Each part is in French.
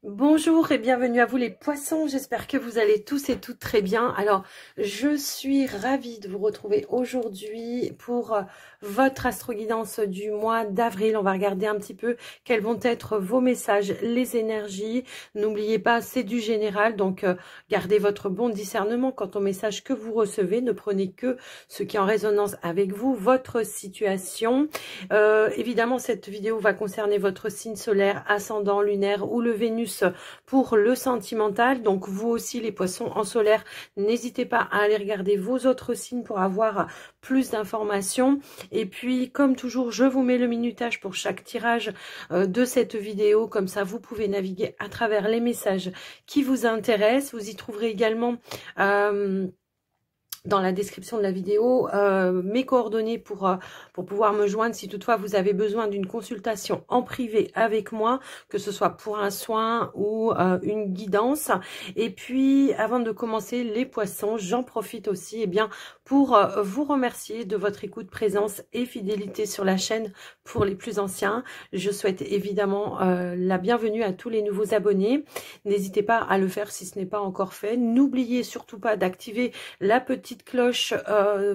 Bonjour et bienvenue à vous les poissons, j'espère que vous allez tous et toutes très bien. Alors, je suis ravie de vous retrouver aujourd'hui pour votre astro-guidance du mois d'avril. On va regarder un petit peu quels vont être vos messages, les énergies. N'oubliez pas, c'est du général, donc gardez votre bon discernement quant au message que vous recevez. Ne prenez que ce qui est en résonance avec vous, votre situation. Évidemment, cette vidéo va concerner votre signe solaire, ascendant, lunaire ou le Vénus pour le sentimental. Donc vous aussi les poissons en solaire, n'hésitez pas à aller regarder vos autres signes pour avoir plus d'informations. Et puis comme toujours, je vous mets le minutage pour chaque tirage de cette vidéo, comme ça vous pouvez naviguer à travers les messages qui vous intéressent. Vous y trouverez également dans la description de la vidéo mes coordonnées pour pouvoir me joindre si toutefois vous avez besoin d'une consultation en privé avec moi, que ce soit pour un soin ou une guidance. Et puis avant de commencer les poissons, j'en profite aussi pour vous remercier de votre écoute, présence et fidélité sur la chaîne pour les plus anciens. Je souhaite évidemment la bienvenue à tous les nouveaux abonnés. N'hésitez pas à le faire si ce n'est pas encore fait. N'oubliez surtout pas d'activer la petite cloche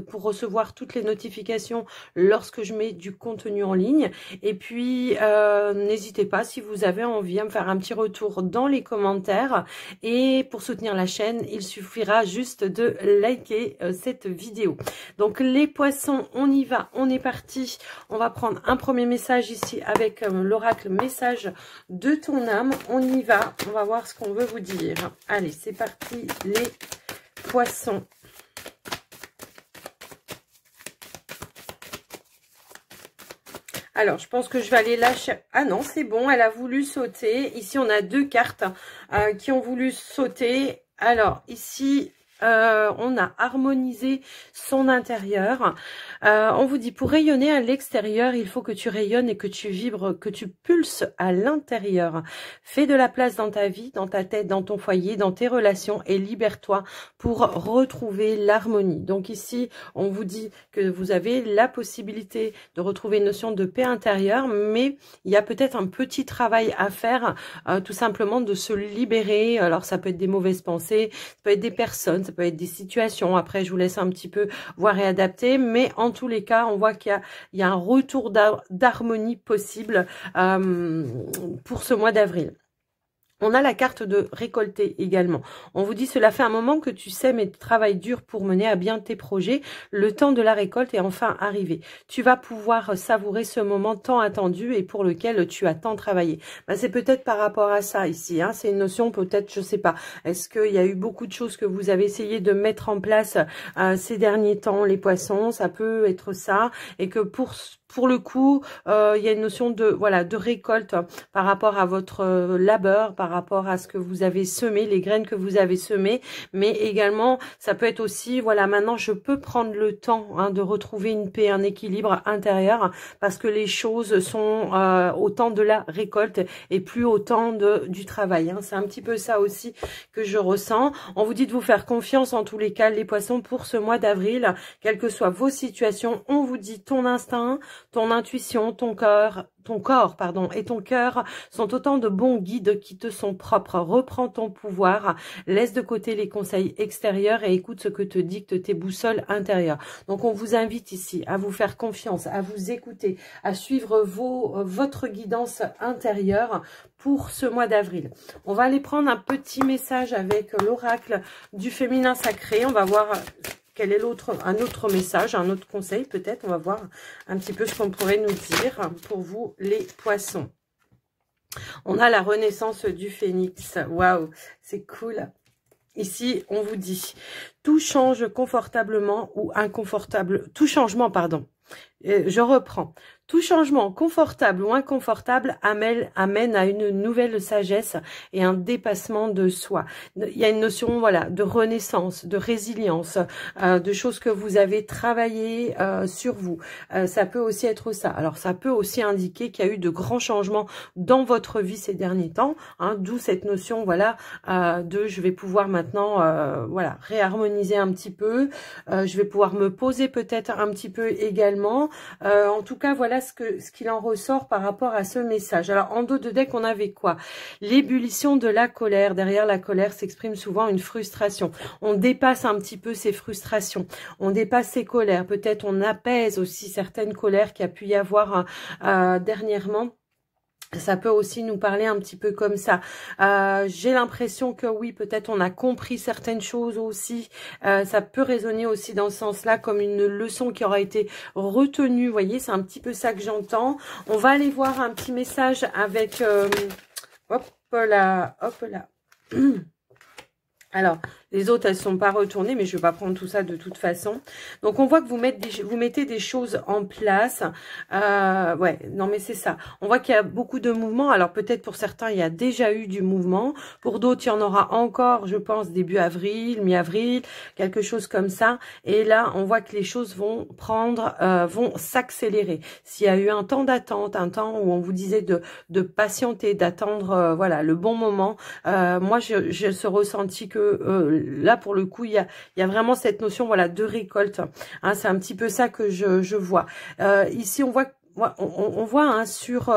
pour recevoir toutes les notifications lorsque je mets du contenu en ligne. Et puis n'hésitez pas, si vous avez envie, à me faire un petit retour dans les commentaires. Et pour soutenir la chaîne, il suffira juste de liker cette vidéo. Donc les poissons, on y va, on est parti. On va prendre un premier message ici avec l'oracle message de ton âme. On y va, on va voir ce qu'on veut vous dire. Allez, c'est parti les poissons. Alors, je pense que je vais aller lâcher... Ah non, c'est bon, elle a voulu sauter. Ici, on a deux cartes qui ont voulu sauter. Alors, ici... on a harmonisé son intérieur. On vous dit, pour rayonner à l'extérieur, il faut que tu rayonnes et que tu vibres, que tu pulses à l'intérieur. Fais de la place dans ta vie, dans ta tête, dans ton foyer, dans tes relations et libère-toi pour retrouver l'harmonie. Donc ici, on vous dit que vous avez la possibilité de retrouver une notion de paix intérieure, mais il y a peut-être un petit travail à faire, tout simplement de se libérer. Alors ça peut être des mauvaises pensées, ça peut être des personnes, ça peut être des situations. Après, je vous laisse un petit peu voir et adapter. Mais en tous les cas, on voit qu'il y a un retour d'harmonie possible pour ce mois d'avril. On a la carte de récolter également. On vous dit, cela fait un moment que tu sèmes et travailles dur pour mener à bien tes projets. Le temps de la récolte est enfin arrivé. Tu vas pouvoir savourer ce moment tant attendu et pour lequel tu as tant travaillé. Ben, c'est peut-être par rapport à ça ici. Hein. C'est une notion peut-être, je sais pas. Est-ce qu'il y a eu beaucoup de choses que vous avez essayé de mettre en place ces derniers temps, les poissons? Ça peut être ça. Et que pour le coup, il y a une notion de récolte par rapport à votre labeur, par rapport à ce que vous avez semé, les graines que vous avez semées, mais également, ça peut être aussi, voilà, maintenant, je peux prendre le temps de retrouver une paix, un équilibre intérieur, parce que les choses sont au temps de la récolte et plus au temps du travail. C'est un petit peu ça aussi que je ressens. On vous dit de vous faire confiance en tous les cas, les poissons, pour ce mois d'avril, quelles que soient vos situations. On vous dit ton instinct, ton intuition, ton corps et ton cœur sont autant de bons guides qui te sont propres. Reprends ton pouvoir, laisse de côté les conseils extérieurs et écoute ce que te dictent tes boussoles intérieures. Donc on vous invite ici à vous faire confiance, à vous écouter, à suivre votre guidance intérieure pour ce mois d'avril. On va aller prendre un petit message avec l'oracle du féminin sacré. On va voir quel est un autre message, un autre conseil peut-être. On va voir un petit peu ce qu'on pourrait nous dire pour vous les poissons. On a la renaissance du phénix. Waouh, c'est cool. Ici, on vous dit, tout change confortablement ou inconfortable. Tout changement, pardon. Je reprends. Tout changement confortable ou inconfortable amène à une nouvelle sagesse et un dépassement de soi. Il y a une notion, voilà, de renaissance, de résilience, de choses que vous avez travaillé sur vous. Ça peut aussi être ça. Alors, ça peut aussi indiquer qu'il y a eu de grands changements dans votre vie ces derniers temps, d'où cette notion, voilà, de je vais pouvoir maintenant, voilà, réharmoniser un petit peu. Je vais pouvoir me poser peut-être un petit peu également. En tout cas, voilà ce qu'il en ressort par rapport à ce message. Alors, en dos de deck, on avait quoi? L'ébullition de la colère. Derrière la colère s'exprime souvent une frustration. On dépasse un petit peu ces frustrations. On dépasse ces colères. Peut-être on apaise aussi certaines colères qu'il y a pu y avoir dernièrement. Ça peut aussi nous parler un petit peu comme ça. J'ai l'impression que oui, peut-être on a compris certaines choses aussi. Ça peut résonner aussi dans ce sens-là comme une leçon qui aura été retenue. Vous voyez, c'est un petit peu ça que j'entends. On va aller voir un petit message avec... hop là, hop là. Alors, les autres, elles ne sont pas retournées, mais je ne vais pas prendre tout ça de toute façon. Donc, on voit que vous mettez des choses en place. Ouais, non, mais c'est ça. On voit qu'il y a beaucoup de mouvements. Alors, peut-être pour certains, il y a déjà eu du mouvement. Pour d'autres, il y en aura encore, je pense, début avril, mi-avril, quelque chose comme ça. Et là, on voit que les choses vont vont s'accélérer. S'il y a eu un temps d'attente, un temps où on vous disait de patienter, d'attendre, voilà, le bon moment. Moi, j'ai ce ressenti que là, pour le coup, il y a vraiment cette notion, voilà, de récolte. Hein, c'est un petit peu ça que je vois. Ici, on voit hein, sur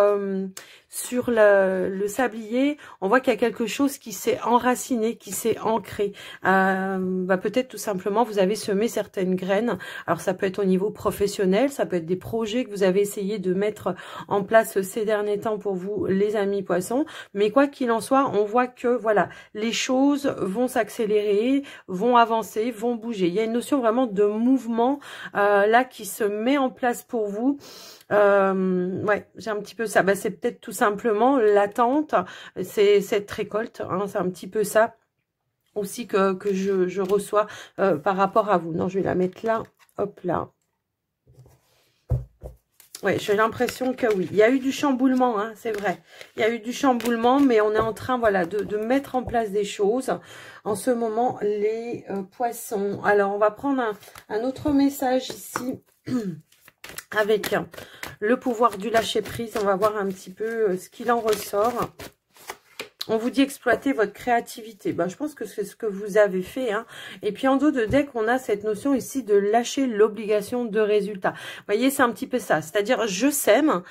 le sablier, on voit qu'il y a quelque chose qui s'est enraciné, qui s'est ancré. Peut-être tout simplement, vous avez semé certaines graines. Alors, ça peut être au niveau professionnel, ça peut être des projets que vous avez essayé de mettre en place ces derniers temps pour vous, les amis poissons. Mais quoi qu'il en soit, on voit que, voilà, les choses vont s'accélérer, vont avancer, vont bouger. Il y a une notion vraiment de mouvement là qui se met en place pour vous. Ouais, j'ai un petit peu ça. C'est peut-être tout simplement l'attente, c'est cette récolte, hein, c'est un petit peu ça aussi que je reçois par rapport à vous. Non, je vais la mettre là, hop là. Ouais, j'ai l'impression que oui, il y a eu du chamboulement, hein, c'est vrai. Il y a eu du chamboulement, mais on est en train, voilà, de mettre en place des choses. En ce moment, les poissons. Alors, on va prendre un autre message ici. Avec le pouvoir du lâcher-prise, on va voir un petit peu ce qu'il en ressort. On vous dit exploiter votre créativité. Je pense que c'est ce que vous avez fait. Hein. Et puis en dos de deck, on a cette notion ici de lâcher l'obligation de résultat. Vous voyez, c'est un petit peu ça. C'est-à-dire, je sème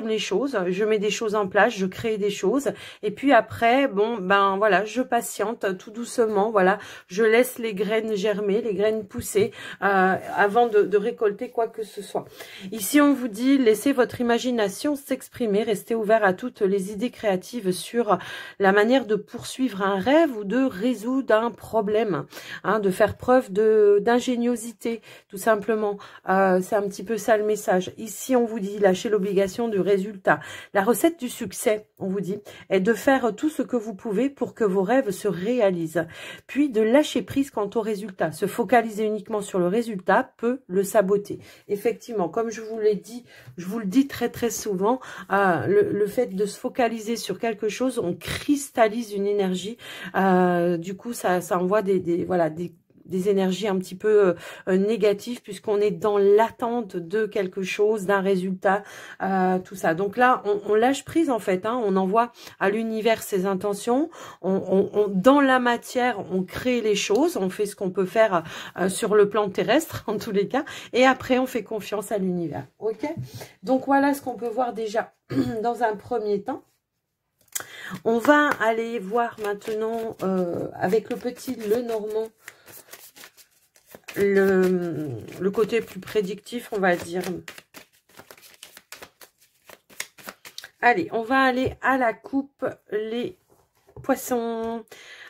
les choses, je mets des choses en place, je crée des choses. Et puis après, voilà, je patiente tout doucement. Voilà, je laisse les graines germer, les graines pousser avant de récolter quoi que ce soit. Ici, on vous dit, laissez votre imagination s'exprimer, restez ouvert à toutes les idées créatives sur la manière de poursuivre un rêve ou de résoudre un problème, hein, de faire preuve d'ingéniosité, tout simplement. C'est un petit peu ça le message. Ici, on vous dit, lâchez l'obligation du résultat. La recette du succès, on vous dit, est de faire tout ce que vous pouvez pour que vos rêves se réalisent. Puis de lâcher prise quant au résultat. Se focaliser uniquement sur le résultat peut le saboter. Effectivement, comme je vous l'ai dit, je vous le dis très très souvent, le fait de se focaliser sur quelque chose, on cristallise une énergie. Du coup, ça envoie des énergies un petit peu négatives puisqu'on est dans l'attente de quelque chose, d'un résultat, tout ça. Donc là, on lâche prise en fait, hein, on envoie à l'univers ses intentions, dans la matière, on crée les choses, on fait ce qu'on peut faire sur le plan terrestre en tous les cas, et après on fait confiance à l'univers. Ok, donc voilà ce qu'on peut voir déjà dans un premier temps. On va aller voir maintenant avec le petit Lenormand, le côté plus prédictif, on va dire. Allez, on va aller à la coupe, les poissons.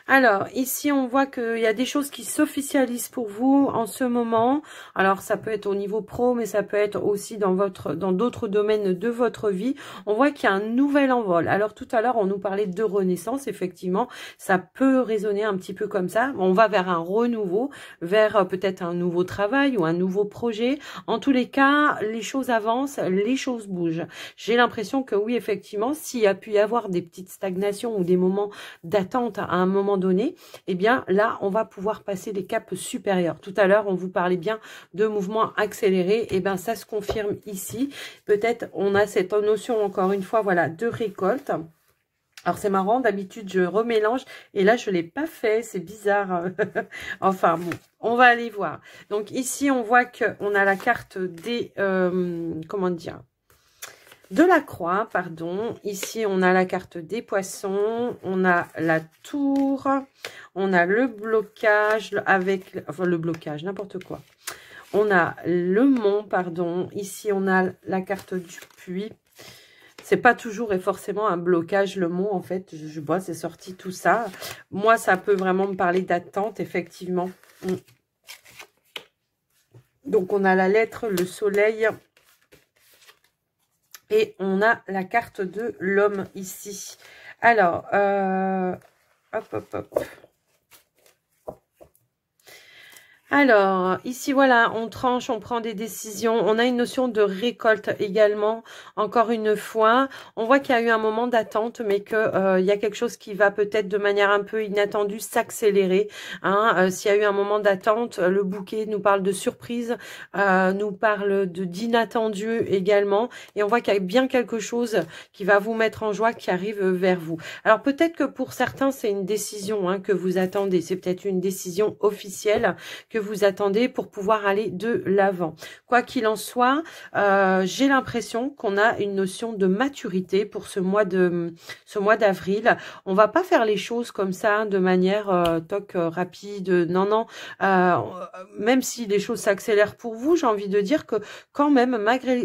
Alors, ici, on voit qu'il y a des choses qui s'officialisent pour vous en ce moment. Alors, ça peut être au niveau pro, mais ça peut être aussi dans d'autres domaines de votre vie. On voit qu'il y a un nouvel envol. Alors, tout à l'heure, on nous parlait de renaissance. Effectivement, ça peut résonner un petit peu comme ça. On va vers un renouveau, vers peut-être un nouveau travail ou un nouveau projet. En tous les cas, les choses avancent, les choses bougent. J'ai l'impression que oui, effectivement, s'il y a pu y avoir des petites stagnations ou des moments d'attente à un moment donné, eh bien là on va pouvoir passer des caps supérieurs. Tout à l'heure on vous parlait bien de mouvements accélérés, et bien ça se confirme ici. Peut-être on a cette notion encore une fois, voilà, de récolte. Alors, c'est marrant, d'habitude, je remélange. Et là, je ne l'ai pas fait. C'est bizarre. Enfin, bon, on va aller voir. Donc, ici, on voit qu'on a la carte des... comment dire, de la croix, pardon. Ici, on a la carte des poissons. On a la tour. On a le blocage avec... Enfin, le blocage, n'importe quoi. On a le mont, pardon. Ici, on a la carte du puits. C'est pas toujours et forcément un blocage, le mot, en fait. Je vois, c'est sorti tout ça. Moi, ça peut vraiment me parler d'attente, effectivement. Donc, on a la lettre, le soleil. Et on a la carte de l'homme ici. Alors, hop, hop, hop. Alors, ici, voilà, on tranche, on prend des décisions. On a une notion de récolte également, encore une fois. On voit qu'il y a eu un moment d'attente, mais qu'il y a quelque chose qui va peut-être de manière un peu inattendue s'accélérer. Hein. S'il y a eu un moment d'attente, le bouquet nous parle de surprise, nous parle d'inattendu également. Et on voit qu'il y a bien quelque chose qui va vous mettre en joie, qui arrive vers vous. Alors, peut-être que pour certains, c'est une décision hein, que vous attendez. C'est peut-être une décision officielle que vous attendez pour pouvoir aller de l'avant. Quoi qu'il en soit, j'ai l'impression qu'on a une notion de maturité pour ce mois d'avril. On va pas faire les choses comme ça de manière rapide. Non, non. Même si les choses s'accélèrent pour vous, j'ai envie de dire que quand même,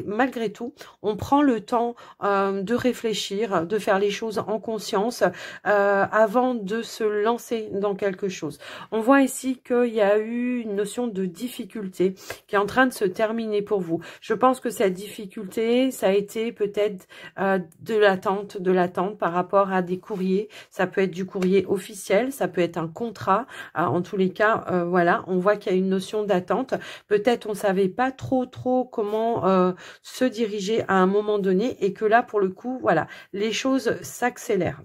malgré tout, on prend le temps de réfléchir, de faire les choses en conscience avant de se lancer dans quelque chose. On voit ici qu'il y a eu une notion de difficulté qui est en train de se terminer pour vous. Je pense que cette difficulté, ça a été peut-être de l'attente par rapport à des courriers. Ça peut être du courrier officiel, ça peut être un contrat. En tous les cas, voilà, on voit qu'il y a une notion d'attente. Peut-être on savait pas trop comment se diriger à un moment donné et que là, pour le coup, voilà, les choses s'accélèrent.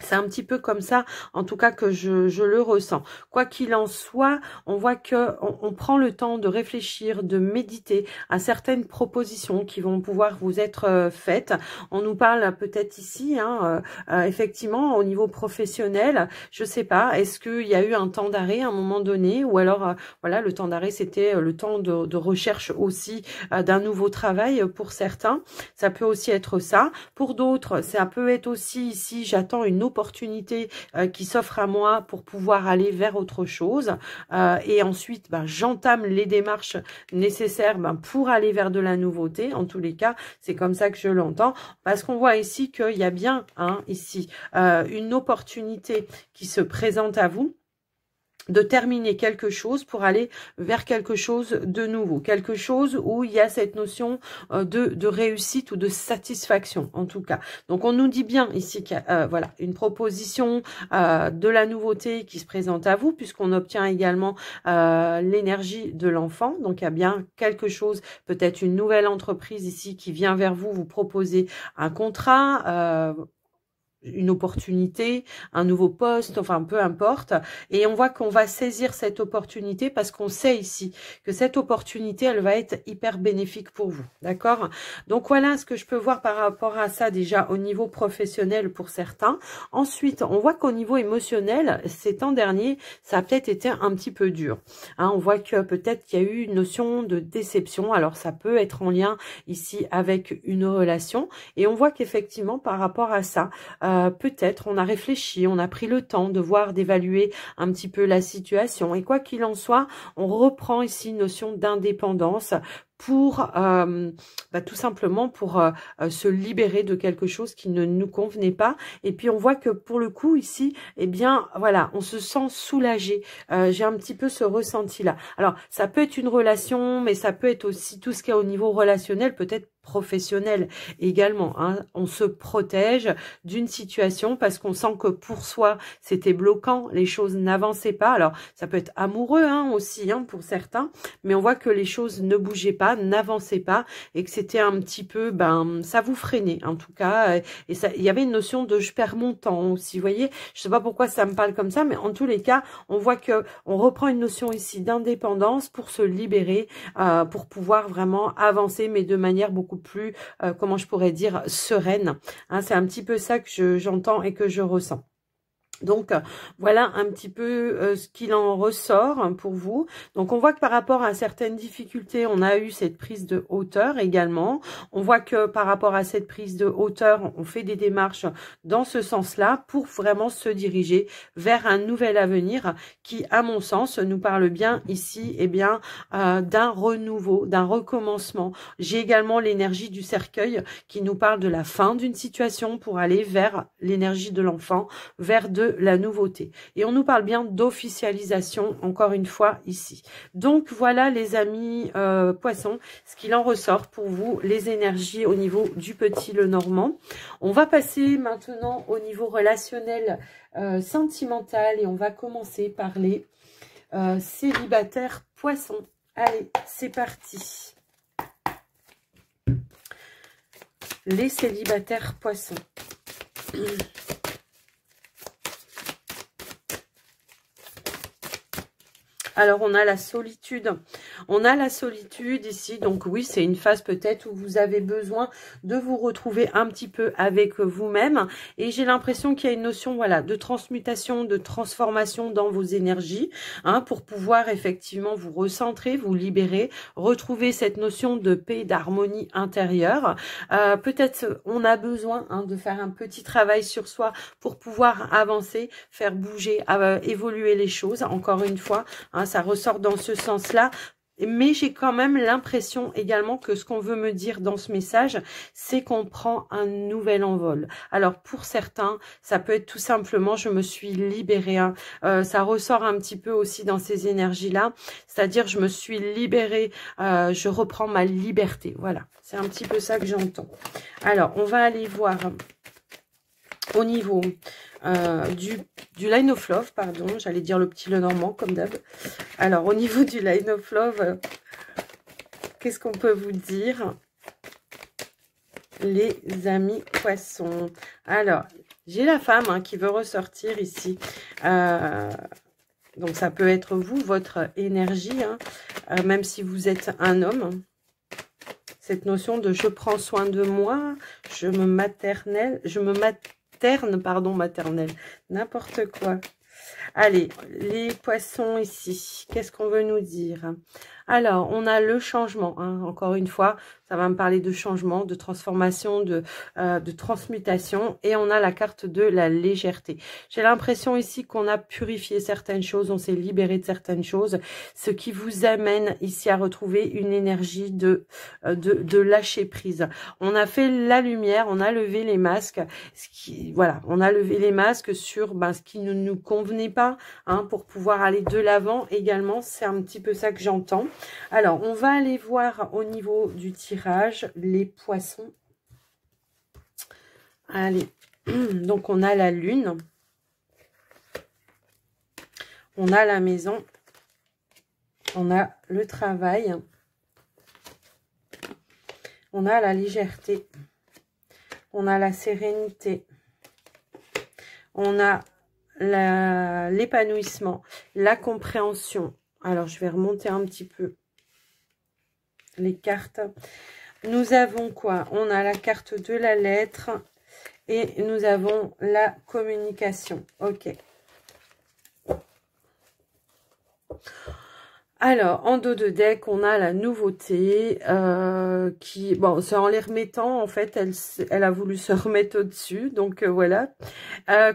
C'est un petit peu comme ça, en tout cas, que je le ressens. Quoi qu'il en soit, on voit que on prend le temps de réfléchir, de méditer à certaines propositions qui vont pouvoir vous être faites. On nous parle peut-être ici, hein, effectivement, au niveau professionnel, je sais pas, est-ce qu'il y a eu un temps d'arrêt à un moment donné, ou alors, voilà, le temps d'arrêt, c'était le temps de recherche aussi d'un nouveau travail pour certains. Ça peut aussi être ça. Pour d'autres, ça peut être aussi ici, j'attends une opportunité qui s'offre à moi pour pouvoir aller vers autre chose et ensuite j'entame les démarches nécessaires pour aller vers de la nouveauté. En tous les cas, c'est comme ça que je l'entends, parce qu'on voit ici qu'il y a bien ici une opportunité qui se présente à vous, de terminer quelque chose pour aller vers quelque chose de nouveau, quelque chose où il y a cette notion de réussite ou de satisfaction en tout cas. Donc on nous dit bien ici qu'il y a voilà, une proposition de la nouveauté qui se présente à vous, puisqu'on obtient également l'énergie de l'enfant. Donc il y a bien quelque chose, peut-être une nouvelle entreprise ici qui vient vers vous, vous proposer un contrat, une opportunité, un nouveau poste, enfin peu importe. Et on voit qu'on va saisir cette opportunité parce qu'on sait ici que cette opportunité, elle va être hyper bénéfique pour vous. D'accord? Donc voilà ce que je peux voir par rapport à ça déjà au niveau professionnel pour certains. Ensuite, on voit qu'au niveau émotionnel, ces temps derniers, ça a peut-être été un petit peu dur. Hein, on voit que peut-être qu'il y a eu une notion de déception. Alors ça peut être en lien ici avec une relation. Et on voit qu'effectivement par rapport à ça, peut-être on a réfléchi, on a pris le temps de voir, d'évaluer un petit peu la situation. Et quoi qu'il en soit, on reprend ici une notion d'indépendance pour tout simplement pour se libérer de quelque chose qui ne nous convenait pas. Et puis on voit que pour le coup ici, eh bien voilà, on se sent soulagé. J'ai un petit peu ce ressenti là. Alors ça peut être une relation, mais ça peut être aussi tout ce qui est au niveau relationnel, peut-être professionnel également. Hein. On se protège d'une situation parce qu'on sent que pour soi c'était bloquant, les choses n'avançaient pas. Alors ça peut être amoureux aussi pour certains, mais on voit que les choses ne bougeaient pas. pas, n'avancez pas, et que c'était un petit peu, ça vous freinait en tout cas, et ça, il y avait une notion de je perds mon temps aussi, vous voyez, je sais pas pourquoi ça me parle comme ça, mais en tous les cas, on voit que on reprend une notion ici d'indépendance pour se libérer, pour pouvoir vraiment avancer, mais de manière beaucoup plus, comment je pourrais dire, sereine. Hein, c'est un petit peu ça que j'entends et que je ressens. Donc, voilà un petit peu ce qu'il en ressort pour vous. Donc, on voit que par rapport à certaines difficultés, on a eu cette prise de hauteur également. On voit que par rapport à cette prise de hauteur, on fait des démarches dans ce sens-là pour vraiment se diriger vers un nouvel avenir qui, à mon sens, nous parle bien ici d'un renouveau, d'un recommencement. J'ai également l'énergie du cercueil qui nous parle de la fin d'une situation pour aller vers l'énergie de l'enfant, vers de la nouveauté. Et on nous parle bien d'officialisation, encore une fois, ici. Donc, voilà, les amis poissons, ce qu'il en ressort pour vous, les énergies au niveau du petit Lenormand. On va passer maintenant au niveau relationnel sentimental et on va commencer par les célibataires poissons. Allez, c'est parti. Les célibataires poissons. Alors, on a la solitude. On a la solitude ici. Donc, oui, c'est une phase peut-être où vous avez besoin de vous retrouver un petit peu avec vous-même. Et j'ai l'impression qu'il y a une notion, voilà, de transmutation, de transformation dans vos énergies, hein, pour pouvoir effectivement vous recentrer, vous libérer, retrouver cette notion de paix, d'harmonie intérieure. Peut-être on a besoin de faire un petit travail sur soi pour pouvoir avancer, faire bouger, évoluer les choses, encore une fois, hein, ça ressort dans ce sens-là. Mais j'ai quand même l'impression également que ce qu'on veut me dire dans ce message, c'est qu'on prend un nouvel envol. Alors pour certains, ça peut être tout simplement, je me suis libérée. Hein. Ça ressort un petit peu aussi dans ces énergies-là. C'est-à-dire, je me suis libérée, je reprends ma liberté. Voilà, c'est un petit peu ça que j'entends. Alors, on va aller voir au niveau du Line of Love, pardon, j'allais dire le petit Lenormand comme d'hab. Alors, au niveau du Line of Love, qu'est-ce qu'on peut vous dire, les amis poissons? Alors, j'ai la femme qui veut ressortir ici. Donc, ça peut être vous, votre énergie, même si vous êtes un homme. Cette notion de je prends soin de moi, je me maternelle, maternelle, n'importe quoi. Allez, les poissons ici, qu'est-ce qu'on veut nous dire? Alors, on a le changement, encore une fois, ça va me parler de changement, de transformation, de transmutation. Et on a la carte de la légèreté. J'ai l'impression ici qu'on a purifié certaines choses, on s'est libéré de certaines choses, ce qui vous amène ici à retrouver une énergie de lâcher prise. On a fait la lumière, on a levé les masques, voilà, on a levé les masques sur ce qui ne nous convenait pas, pour pouvoir aller de l'avant également. C'est un petit peu ça que j'entends. Alors, on va aller voir au niveau du tirage, les poissons. Allez, donc on a la lune. On a la maison. On a le travail. On a la légèreté. On a la sérénité. On a l'épanouissement, la compréhension. Alors, je vais remonter un petit peu les cartes. Nous avons quoi? On a la carte de la lettre et nous avons la communication. Ok. Alors, en dos de deck, on a la nouveauté qui, bon, c'est en les remettant, en fait, elle a voulu se remettre au-dessus, donc voilà.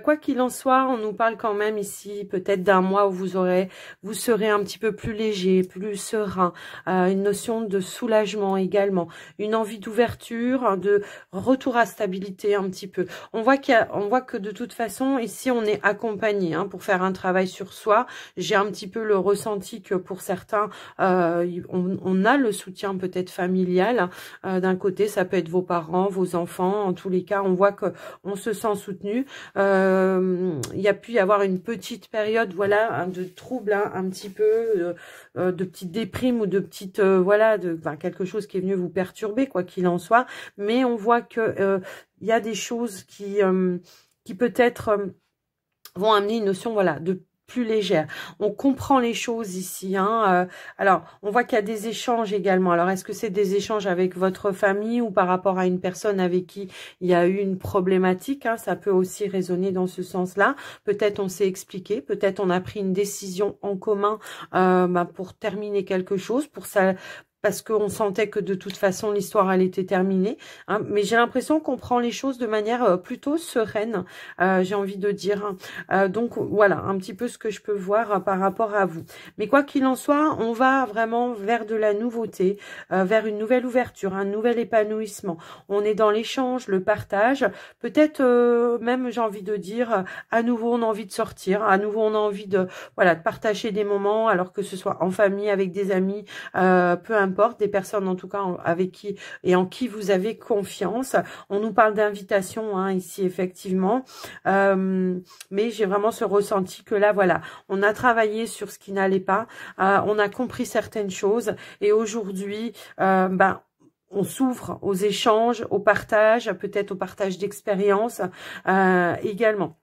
Quoi qu'il en soit, on nous parle quand même ici peut-être d'un mois où vous serez un petit peu plus léger, plus serein, une notion de soulagement également, une envie d'ouverture, de retour à stabilité un petit peu. On voit que de toute façon, ici, on est accompagné pour faire un travail sur soi. J'ai un petit peu le ressenti que pour certains, certains, on a le soutien peut-être familial. D'un côté, ça peut être vos parents, vos enfants. En tous les cas, on voit que on se sent soutenu. Il y a pu y avoir une petite période, voilà, de trouble, hein, un petit peu, de petite déprime ou de petite, voilà, quelque chose qui est venu vous perturber, quoi qu'il en soit. Mais on voit que il y a des choses qui peut-être vont amener une notion, voilà, de plus légère. On comprend les choses ici, hein. Alors, on voit qu'il y a des échanges également. Alors, est-ce que c'est des échanges avec votre famille ou par rapport à une personne avec qui il y a eu une problématique, hein? Ça peut aussi résonner dans ce sens-là. Peut-être on s'est expliqué, peut-être on a pris une décision en commun pour terminer quelque chose, pour ça, parce qu'on sentait que de toute façon l'histoire elle était terminée, hein. Mais j'ai l'impression qu'on prend les choses de manière plutôt sereine, j'ai envie de dire, hein. Donc voilà un petit peu ce que je peux voir par rapport à vous. Mais quoi qu'il en soit, on va vraiment vers de la nouveauté, vers une nouvelle ouverture, un nouvel épanouissement. On est dans l'échange, le partage, peut-être même j'ai envie de dire, à nouveau on a envie de sortir, à nouveau on a envie de, voilà, de partager des moments, alors que ce soit en famille, avec des amis, peu importe, des personnes en tout cas avec qui et en qui vous avez confiance. On nous parle d'invitation, hein, ici effectivement, mais j'ai vraiment ce ressenti que là, voilà, on a travaillé sur ce qui n'allait pas, on a compris certaines choses et aujourd'hui, on s'ouvre aux échanges, au partage, peut-être au partage d'expériences également.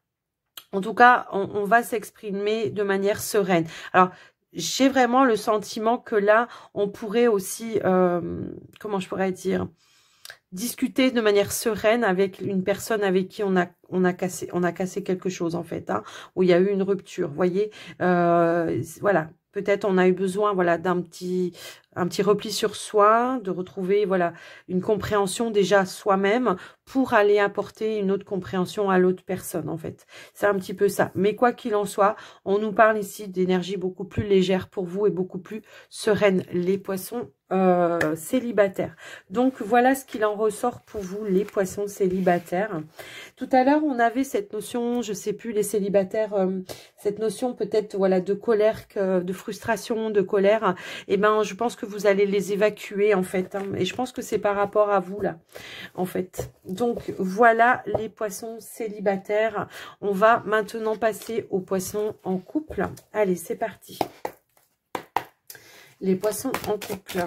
En tout cas, on va s'exprimer de manière sereine. Alors, j'ai vraiment le sentiment que là, on pourrait aussi, comment je pourrais dire, discuter de manière sereine avec une personne avec qui on a cassé quelque chose en fait, hein, où il y a eu une rupture. Vous voyez, voilà. Peut-être on a eu besoin, voilà, un petit repli sur soi, de retrouver, voilà, une compréhension déjà soi-même pour aller apporter une autre compréhension à l'autre personne, en fait. C'est un petit peu ça. Mais quoi qu'il en soit, on nous parle ici d'énergie beaucoup plus légère pour vous et beaucoup plus sereine, les poissons célibataires. Donc, voilà ce qu'il en ressort pour vous, les poissons célibataires. Tout à l'heure, on avait cette notion, je sais plus, les célibataires, cette notion peut-être, voilà, de colère, de frustration, de colère. Eh ben, je pense que vous allez les évacuer, en fait, hein, et je pense que c'est par rapport à vous, là, en fait. Donc, voilà les poissons célibataires. On va maintenant passer aux poissons en couple. Allez, c'est parti. Les poissons en couple.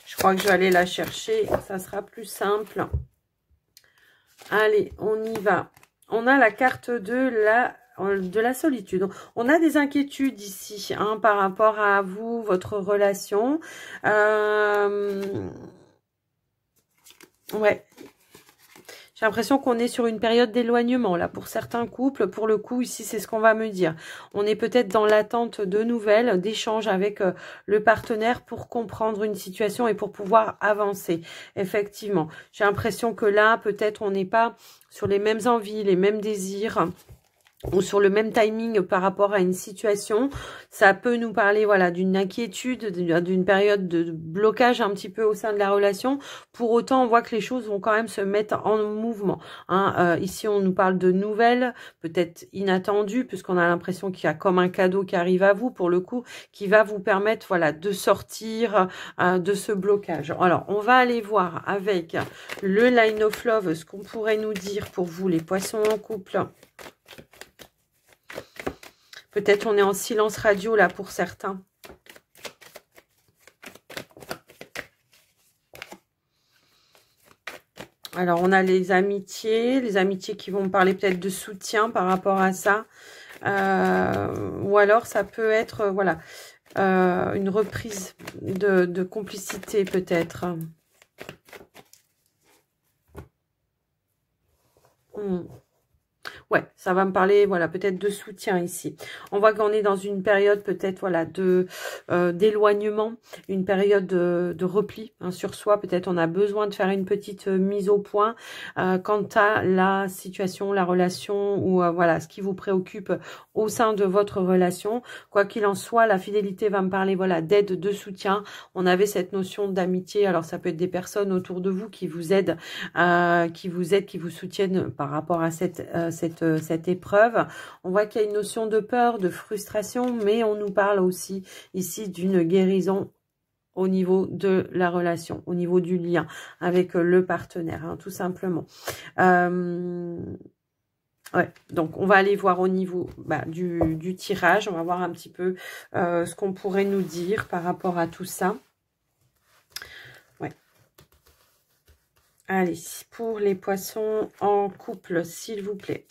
Je crois que je vais aller la chercher. Ça sera plus simple. Allez, on y va. On a la carte de la solitude. On a des inquiétudes ici, hein, par rapport à vous, votre relation. Ouais. J'ai l'impression qu'on est sur une période d'éloignement, là, pour certains couples. Pour le coup, ici, c'est ce qu'on va me dire. On est peut-être dans l'attente de nouvelles, d'échanges avec le partenaire pour comprendre une situation et pour pouvoir avancer. Effectivement, j'ai l'impression que là, peut-être, on n'est pas sur les mêmes envies, les mêmes désirs, ou sur le même timing par rapport à une situation. Ça peut nous parler, voilà, d'une inquiétude, d'une période de blocage un petit peu au sein de la relation. Pour autant, on voit que les choses vont quand même se mettre en mouvement, hein. Ici, on nous parle de nouvelles, peut-être inattendues, puisqu'on a l'impression qu'il y a comme un cadeau qui arrive à vous, pour le coup, qui va vous permettre, voilà, de sortir de ce blocage. Alors, on va aller voir avec le Line of Love ce qu'on pourrait nous dire pour vous, les poissons en couple. Peut-être on est en silence radio là pour certains. Alors on a les amitiés qui vont me parler peut-être de soutien par rapport à ça. Ou alors ça peut être, voilà, une reprise de complicité peut-être. Ouais, ça va me parler, voilà, peut-être de soutien ici. On voit qu'on est dans une période peut-être, voilà, de d'éloignement, une période de repli hein, sur soi. Peut-être on a besoin de faire une petite mise au point quant à la situation, la relation ou voilà, ce qui vous préoccupe au sein de votre relation. Quoi qu'il en soit, la fidélité va me parler, voilà, d'aide, de soutien. On avait cette notion d'amitié. Alors ça peut être des personnes autour de vous qui vous aident, qui vous soutiennent par rapport à cette épreuve. On voit qu'il y a une notion de peur, de frustration, mais on nous parle aussi ici d'une guérison au niveau de la relation, au niveau du lien avec le partenaire, hein, tout simplement. Ouais, donc on va aller voir au niveau du tirage, on va voir un petit peu ce qu'on pourrait nous dire par rapport à tout ça. Ouais. Allez, pour les poissons en couple, s'il vous plaît.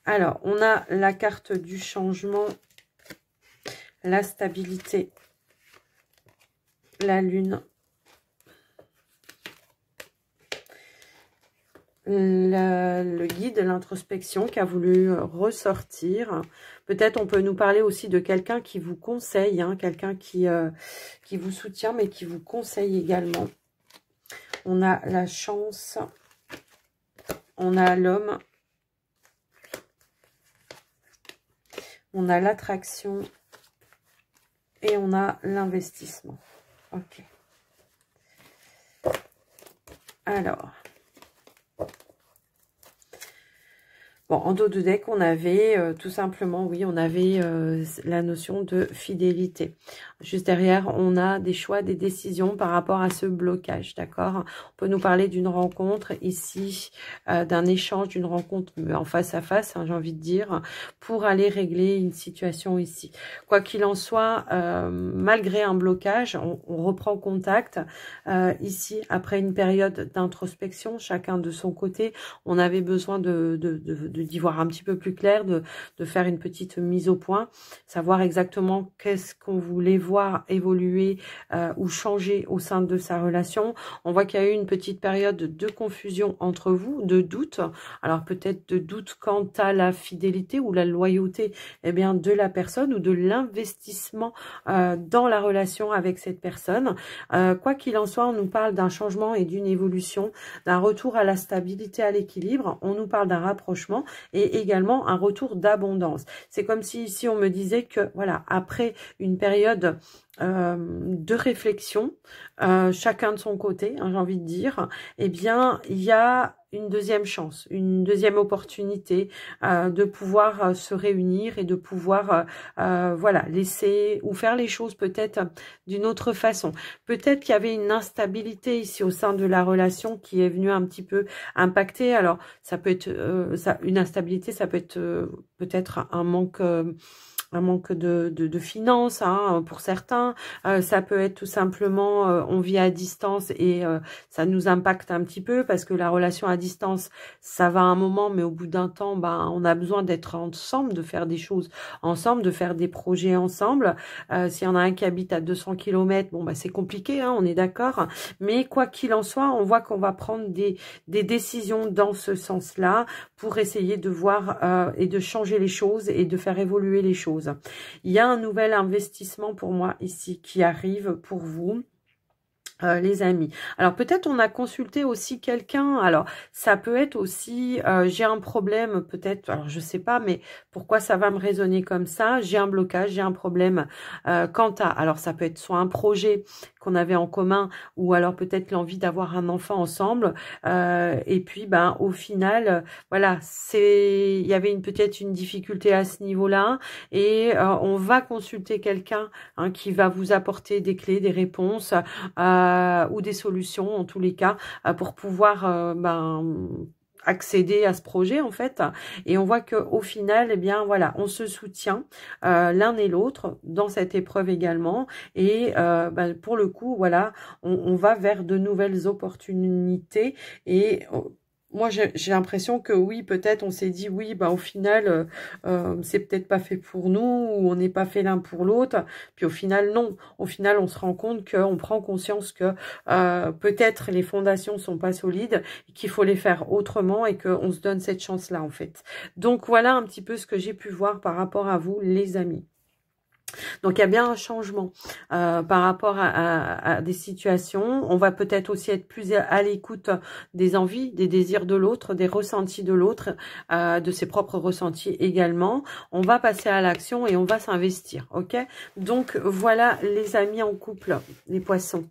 Alors, on a la carte du changement, la stabilité, la lune, le guide, l'introspection qui a voulu ressortir. Peut-être on peut nous parler aussi de quelqu'un qui vous conseille, hein, quelqu'un qui vous soutient, mais qui vous conseille également. On a la chance, on a l'homme, on a l'attraction et on a l'investissement. Ok. Alors, bon, en dos de deck, on avait tout simplement, oui, on avait la notion de fidélité. Juste derrière, on a des choix, des décisions par rapport à ce blocage, d'accord? On peut nous parler d'une rencontre ici, d'un échange, d'une rencontre en face à face, hein, j'ai envie de dire, pour aller régler une situation ici. Quoi qu'il en soit, malgré un blocage, on reprend contact ici, après une période d'introspection, chacun de son côté. On avait besoin d'y voir un petit peu plus clair, de faire une petite mise au point, savoir exactement qu'est-ce qu'on voulait voir évoluer ou changer au sein de sa relation. On voit qu'il y a eu une petite période de confusion entre vous, de doute. Alors peut-être de doute quant à la fidélité ou la loyauté bien, de la personne ou de l'investissement dans la relation avec cette personne. Quoi qu'il en soit, on nous parle d'un changement et d'une évolution, d'un retour à la stabilité, à l'équilibre. On nous parle d'un rapprochement et également un retour d'abondance. C'est comme si ici on me disait que voilà, après une période de réflexion, chacun de son côté, hein, j'ai envie de dire, eh bien, il y a une deuxième chance, une deuxième opportunité de pouvoir se réunir et de pouvoir voilà, laisser ou faire les choses peut-être d'une autre façon. Peut-être qu'il y avait une instabilité ici au sein de la relation qui est venue un petit peu impacter. Alors, ça peut être une instabilité, ça peut être peut-être un manque de finances hein, pour certains. Ça peut être tout simplement on vit à distance et ça nous impacte un petit peu parce que la relation à distance, ça va un moment, mais au bout d'un temps, on a besoin d'être ensemble, de faire des choses ensemble, de faire des projets ensemble. S'il y en a un qui habite à 200 km, bon, c'est compliqué, hein, on est d'accord. Mais quoi qu'il en soit, on voit qu'on va prendre des décisions dans ce sens-là pour essayer de voir et de changer les choses et de faire évoluer les choses. Il y a un nouvel investissement pour moi ici qui arrive pour vous. Les amis. Alors peut-être on a consulté aussi quelqu'un. Alors ça peut être aussi j'ai un problème peut-être. Alors je sais pas, mais pourquoi ça va me résonner comme ça? J'ai un blocage, j'ai un problème quant à. Alors ça peut être soit un projet qu'on avait en commun ou alors peut-être l'envie d'avoir un enfant ensemble. Et puis au final voilà il y avait peut-être une difficulté à ce niveau-là et on va consulter quelqu'un hein, qui va vous apporter des clés, des réponses. Ou des solutions en tous les cas pour pouvoir accéder à ce projet en fait et on voit que au final eh bien voilà on se soutient l'un et l'autre dans cette épreuve également et pour le coup voilà on va vers de nouvelles opportunités et moi, j'ai l'impression que oui, peut-être on s'est dit oui, bah au final, c'est peut-être pas fait pour nous, ou on n'est pas fait l'un pour l'autre. Puis au final, non. Au final, on se rend compte qu'on prend conscience que peut-être les fondations sont pas solides, qu'il faut les faire autrement et qu'on se donne cette chance-là, en fait. Donc voilà un petit peu ce que j'ai pu voir par rapport à vous, les amis. Donc, il y a bien un changement par rapport à des situations. On va peut-être aussi être plus à l'écoute des envies, des désirs de l'autre, des ressentis de l'autre, de ses propres ressentis également. On va passer à l'action et on va s'investir, ok? Donc, voilà les amis en couple, les poissons,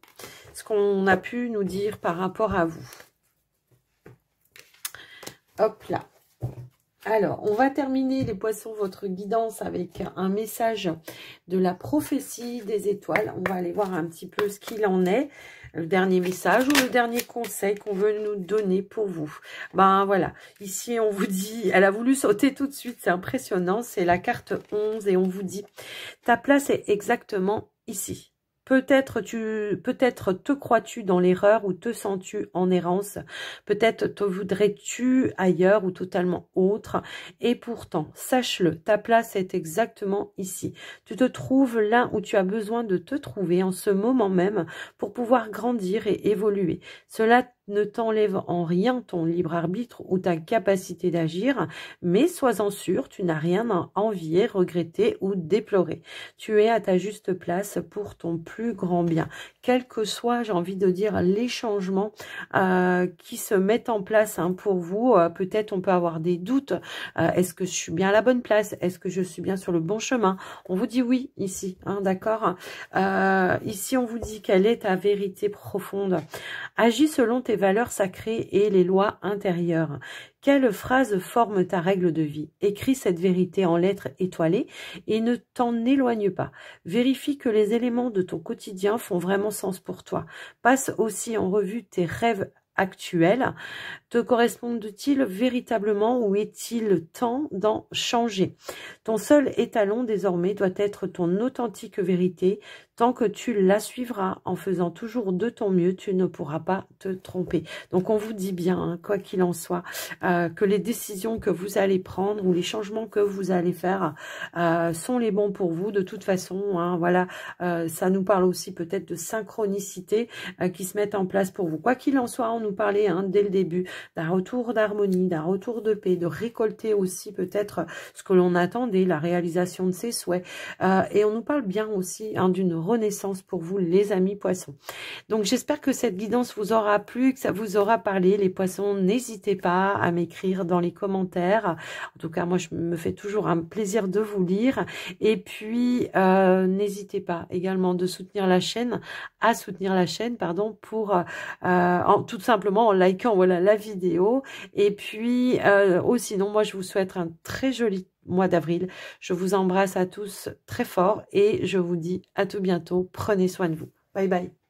ce qu'on a pu nous dire par rapport à vous. Hop là. Alors, on va terminer, les poissons, votre guidance avec un message de la prophétie des étoiles. On va aller voir un petit peu ce qu'il en est, le dernier message ou le dernier conseil qu'on veut nous donner pour vous. Ben voilà, ici on vous dit, elle a voulu sauter tout de suite, c'est impressionnant, c'est la carte 11 et on vous dit, ta place est exactement ici. Peut-être te crois-tu dans l'erreur ou te sens-tu en errance. Peut-être te voudrais-tu ailleurs ou totalement autre. Et pourtant, sache-le, ta place est exactement ici. Tu te trouves là où tu as besoin de te trouver en ce moment même pour pouvoir grandir et évoluer. Cela ne t'enlève en rien ton libre arbitre ou ta capacité d'agir, mais sois-en sûr, tu n'as rien à envier, regretter ou déplorer. Tu es à ta juste place pour ton plus grand bien. Quels que soient, j'ai envie de dire, les changements qui se mettent en place pour vous, peut-être on peut avoir des doutes. Est-ce que je suis bien à la bonne place? Est-ce que je suis bien sur le bon chemin? On vous dit oui ici, d'accord? Ici, on vous dit quelle est ta vérité profonde. Agis selon tes valeurs sacrées et les lois intérieures. Quelle phrase forme ta règle de vie? Écris cette vérité en lettres étoilées et ne t'en éloigne pas. Vérifie que les éléments de ton quotidien font vraiment sens pour toi. Passe aussi en revue tes rêves actuels. Te correspondent-ils véritablement ou est-il temps d'en changer? Ton seul étalon désormais doit être ton authentique vérité. Tant que tu la suivras en faisant toujours de ton mieux, tu ne pourras pas te tromper. Donc on vous dit bien, quoi qu'il en soit, que les décisions que vous allez prendre ou les changements que vous allez faire sont les bons pour vous. De toute façon, voilà, ça nous parle aussi peut-être de synchronicité qui se mettent en place pour vous. Quoi qu'il en soit, on nous parlait dès le début d'un retour d'harmonie, d'un retour de paix, de récolter aussi peut-être ce que l'on attendait, la réalisation de ses souhaits. Et on nous parle bien aussi d'une renaissance pour vous, les amis poissons. Donc, j'espère que cette guidance vous aura plu, que ça vous aura parlé. Les poissons, n'hésitez pas à m'écrire dans les commentaires. En tout cas, moi, je me fais toujours un plaisir de vous lire. Et puis, n'hésitez pas également de soutenir la chaîne, pardon, pour tout simplement en likant voilà, la vidéo. Et puis, sinon, moi, je vous souhaite un très joli mois d'avril. Je vous embrasse à tous très fort et je vous dis à tout bientôt. Prenez soin de vous. Bye bye.